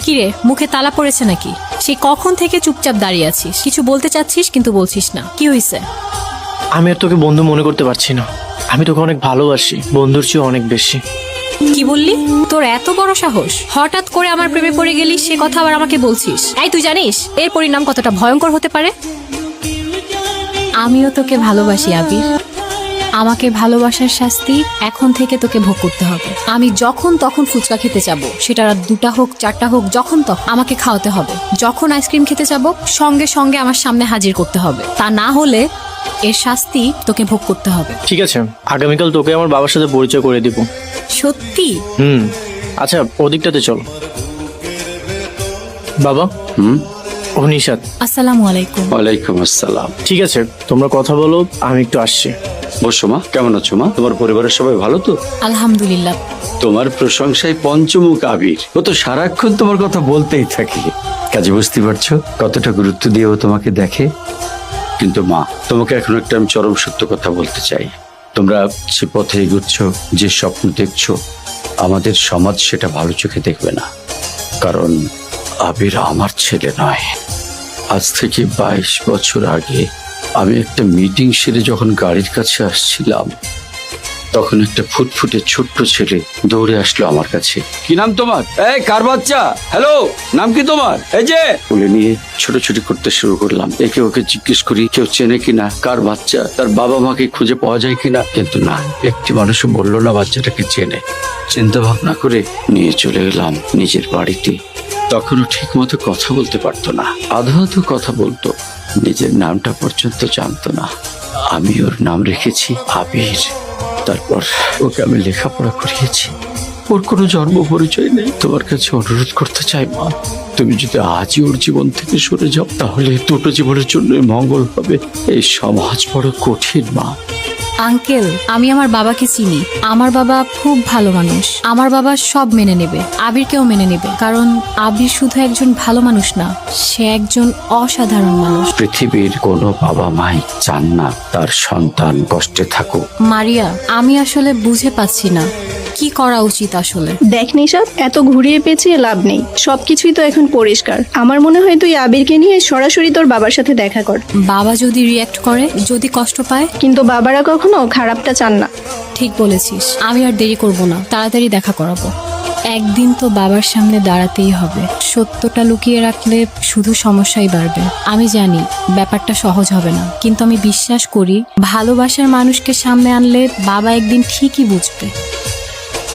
কিরে, মুখে তালা পড়েছে নাকি? সেই কখন থেকে চুপচাপ দাঁড়িয়ে আছিস, কিছু বলতে চাচ্ছিস কিন্তু বলছিস না, কি হয়েছে? আমি আর তোকে বন্ধু মনে করতে পারছি না। আমি তোকে অনেক ভালোবাসি, বন্ধুর চেয়ে অনেক বেশি। কি বললি? তোর এত বড় সাহস? হঠাৎ করে আমার প্রেমে পড়ে গেলি, সে কথা আবার আমাকে বলছিস? এই তুই জানিস এর পরিণাম কতটা ভয়ঙ্কর হতে পারে? আমিও তোকে ভালোবাসি আবির। আমাকে ভালোবাসার শাস্তি এখন থেকে তোকে ভোগ করতে হবে। আমি যখন তখন ফুচকা খেতে যাবো, সেটা রাত 2টা হোক 4টা হোক, যখন তখন আমাকে খাওয়াতে হবে। যখন আইসক্রিম খেতে যাবো, সঙ্গে সঙ্গে আমার সামনে হাজির করতে হবে। তা না হলে এর শাস্তি তোকে ভোগ করতে হবে। ঠিক আছে, আগামীকাল তোকে আমার বাবার সাথে পরিচয় করে দিব। সত্যি? আচ্ছা, ওদিকটাতে চল। বাবা। ও নিশাত। আসসালামু আলাইকুম। ওয়ালাইকুম আসসালাম। ঠিক আছে, তোমরা কথা বলো, আমি একটু আসছি। বসো মা। কেমন আছো মা? তোমার পরিবারের সবাই ভালো তো? আলহামদুলিল্লাহ। তোমার প্রশংসায় পঞ্চমুখ আবির, ও তো সারাক্ষণ তোমার কথা বলতেই থাকে। কাজে বুঝতে পারছো কতটা গুরুত্ব দিয়ে ও তোমাকে দেখে। কিন্তু মা, তোমাকে এখন একটা আমি চরম সত্য কথা বলতে চাই। তোমরা যে পথে এগোচ্ছ, যে স্বপ্ন দেখছো, আমাদের সমাজ সেটা ভালো চোখে দেখবে না। কারণ আবির আমার ছেলে নয়। আজ থেকে 22 বছর আগে আমি একটা মিটিং সেরে যখন গাড়ির কাছে আসছিলাম, তখন একটা ফুটফুটে ছোট্ট ছেলে দৌড়ে আসলো আমার কাছে। কি নাম তোমার? এই কার বাচ্চা? হ্যালো, নাম কি তোমার? এই যে বলে নিয়ে ছোটাছুটি করতে শুরু করলাম। একে ওকে জিজ্ঞেস করি কেউ চেনে কিনা, কার বাচ্চা, তার বাবা মাকে খুঁজে পাওয়া যায় কিনা। কিন্তু না, একটি মানুষও বললো না বাচ্চাটাকে চেনে। চিন্তা ভাবনা করে নিয়ে চলে গেলাম নিজের বাড়িতে। তখনও ঠিক মতো কথা বলতে পারতো না, আধো আধো কথা বলতো, নিজের নামটা পর্যন্ত জানতো না। আমি ওর নাম রেখেছি আবির। তারপর ওকে আমি লেখাপড়া করিয়েছি। ওর কোনো জন্ম পরিচয় নেই। তোমার কাছে অনুরোধ করতে চাই মা, তুমি যদি আজই ওর জীবন থেকে সরে যাও, তাহলে দুটো জীবনের জন্য মঙ্গল হবে। এই সমাজ বড় কঠিন মা। আঙ্কেল, আমি আমার বাবাকে চিনি। আমার বাবা খুব ভালো মানুষ। আমার বাবা সব মেনে নেবে, আবিরকেও মেনে নেবে। কারণ আবির শুধু একজন ভালো মানুষ না, সে একজন অসাধারণ মানুষ। পৃথিবীর কোনো বাবা মাই চান না তার সন্তান কষ্টে থাকুক। মারিয়া, আমি আসলে বুঝে পাচ্ছি না কি করা উচিত আসলে। দেখ নিশাত, এত ঘুরিয়ে পেঁচিয়ে লাভ নেই। সবকিছুই তো এখন পরিষ্কার। আমার মনে হয় তুই আবিরকে নিয়ে সরাসরি তোর বাবার সাথে দেখা কর। বাবা যদি রিয়্যাক্ট করে, যদি কষ্ট পায়? কিন্তু বাবারা কখনো খারাপটা চান না। ঠিক বলেছিস, আমি আর দেরি করব না, তাড়াতাড়ি দেখা করাবো। একদিন তো বাবার সামনে দাঁড়াতেই হবে। সত্যটা লুকিয়ে রাখলে শুধু সমস্যাই বাড়বে। আমি জানি ব্যাপারটা সহজ হবে না, কিন্তু আমি বিশ্বাস করি ভালোবাসার মানুষকে সামনে আনলে বাবা একদিন ঠিকই বুঝবে।